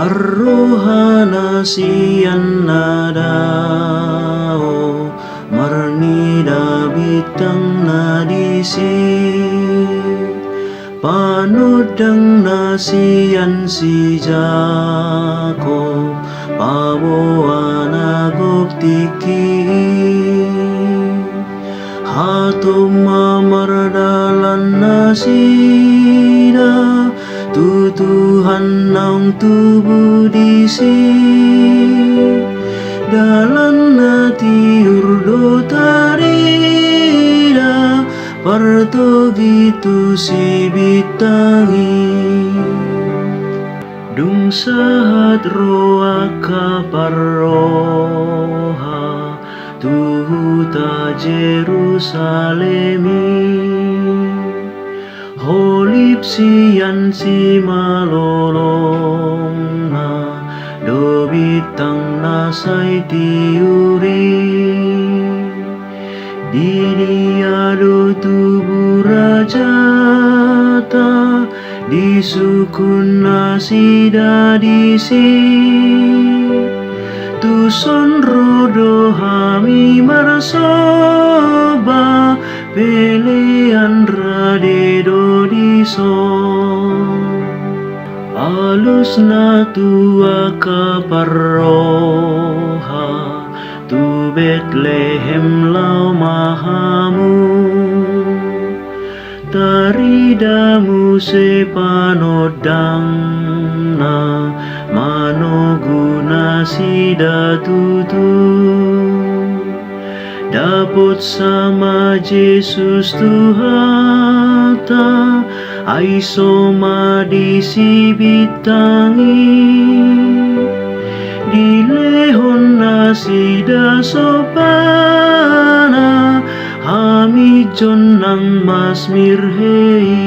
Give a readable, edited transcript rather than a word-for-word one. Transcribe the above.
Arrohana siyan nadao marnida bitang nadisi panudang nasiyan si Jakob paboa nagoptiki hatom mamardalan nasida tutuhan ng tubuh disi dalan nati urdo tarida parto gitu si bitangi dung sahat roa kaparoha tuhuta Jerusalemi holip siyan si malolong na dobitang nasay tiuri diniado tubuh rajata disukun nasida disi tuson rodo hami marasoba pelean radedo dison alus na tua kaparoha tu Betlehem lau mahamu taridamu sepanodang na manoguna sida tutu dapat sama Yesus Tuhata ay soma di si bitangi di lehon na sida sopana hami jon nang mas mirhei